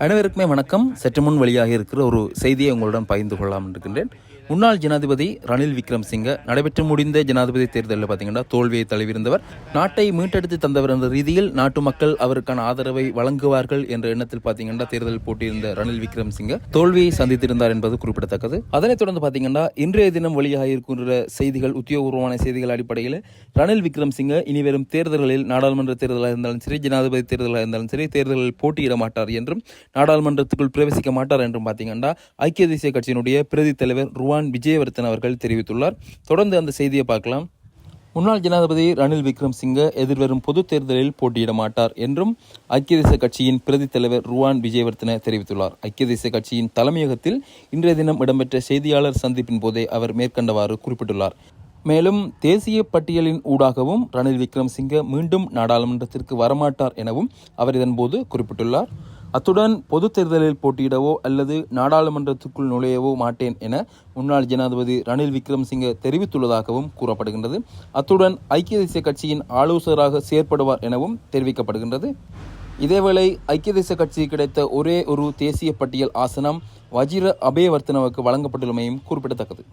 அனைவருக்குமே வணக்கம். சற்று முன் வெளியாக இருக்கிற ஒரு செய்தியை உங்களுடன் பகிர்ந்து கொள்ளலாம் இருக்கின்றேன். முன்னாள் ஜனாதிபதி ரணில் விக்ரமசிங்க நடைபெற்று முடிந்த ஜனாதிபதி தேர்தலில் பார்த்தீங்கன்னா தோல்வியை தழுவிருந்தவர். நாட்டை மீட்டெடுத்து தந்தவர் என்ற ரீதியில் நாட்டு மக்கள் அவருக்கான ஆதரவை வழங்குவார்கள் என்ற எண்ணத்தில் பார்த்தீங்கன்னா தேர்தலில் போட்டியிருந்த ரணில் விக்ரமசிங்க தோல்வியை சந்தித்திருந்தார் என்பது குறிப்பிடத்தக்கது. அதனைத் தொடர்ந்து பார்த்தீங்கன்னா இன்றைய தினம் வெளியாக இருக்கின்ற செய்திகள், உத்தியோகபூர்வமான செய்திகள் அடிப்படையில் ரணில் விக்ரமசிங்க இனிவரும் தேர்தல்களில், நாடாளுமன்ற தேர்தலாக இருந்தாலும் சரி, ஜனாதிபதி தேர்தலாக இருந்தாலும் சரி, தேர்தலில் போட்டியிட மாட்டார் என்றும் நாடாளுமன்றத்துக்குள் பிரவேசிக்க மாட்டார் என்றும் பார்த்தீங்கன்னா ஐக்கிய தேசிய கட்சியினுடைய பிரதி தலைவர் ருவான் விஜயவர்தன அவர்கள் தெரிவித்துள்ளார். தொடர்ந்து அந்த செய்தியை பார்க்கலாம். முன்னாள் ஜனாதிபதி ரணில் விக்ரமசிங்க எதிர்வரும் பொது தேர்தலில் போட்டியிட மாட்டார் என்றும் ஐக்கிய தேசிய கட்சியின் பிரதி தலைவர் ருவான் விஜயவர்தன தெரிவித்துள்ளார். ஐக்கிய தேசிய கட்சியின் தலைமையகத்தில் இன்றைய தினம் இடம்பெற்ற செய்தியாளர் சந்திப்பின் போதே அவர் மேற்கண்டவாறு குறிப்பிட்டுள்ளார். மேலும் தேசிய பட்டியலின் ஊடாகவும் ரணில் விக்ரமசிங்க மீண்டும் நாடாளுமன்றத்திற்கு வரமாட்டார் எனவும் அவர் இதன்போது குறிப்பிட்டுள்ளார். அத்துடன் பொது தேர்தலில் போட்டியிடவோ அல்லது நாடாளுமன்றத்துக்குள் நுழையவோ மாட்டேன் என முன்னாள் ஜனாதிபதி ரணில் விக்ரமசிங்க தெரிவித்துள்ளதாகவும் கூறப்படுகின்றது. அத்துடன் ஐக்கிய தேசிய கட்சியின் ஆலோசகராக செயற்படுவார் எனவும் தெரிவிக்கப்படுகின்றது. இதேவேளை ஐக்கிய தேசிய கட்சி கிடைத்த ஒரே ஒரு தேசிய பட்டியல் ஆசனம் வஜிர அபேவர்த்தனவுக்கு வழங்கப்பட்டுள்ளமையும் குறிப்பிடத்தக்கது.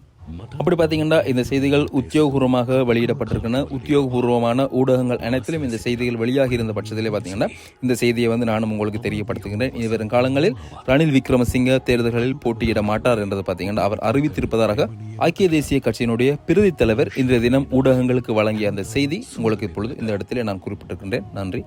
அப்படி பார்த்தீங்கன்னா இந்த செய்திகள் உத்தியோகபூர்வமாக வெளியிடப்பட்டிருக்கின்றன. உத்தியோகபூர்வமான ஊடகங்கள் அனைத்திலும் இந்த செய்திகள் வெளியாகி இருந்த பட்சத்திலே பார்த்தீங்கன்னா இந்த செய்தியை நானும் உங்களுக்கு தெரியப்படுத்துகின்றேன். இனி வரும் காலங்களில் ரணில் விக்ரமசிங்க தேர்தல்களில் போட்டியிட மாட்டார் என்றது பார்த்தீங்கன்னா அவர் அறிவித்திருப்பதாக ஐக்கிய தேசிய கட்சியினுடைய பிரதி தலைவர் இன்றைய தினம் ஊடகங்களுக்கு வழங்கிய அந்த செய்தி உங்களுக்கு இப்பொழுது இந்த இடத்திலே நான் குறிப்பிட்டிருக்கின்றேன். நன்றி.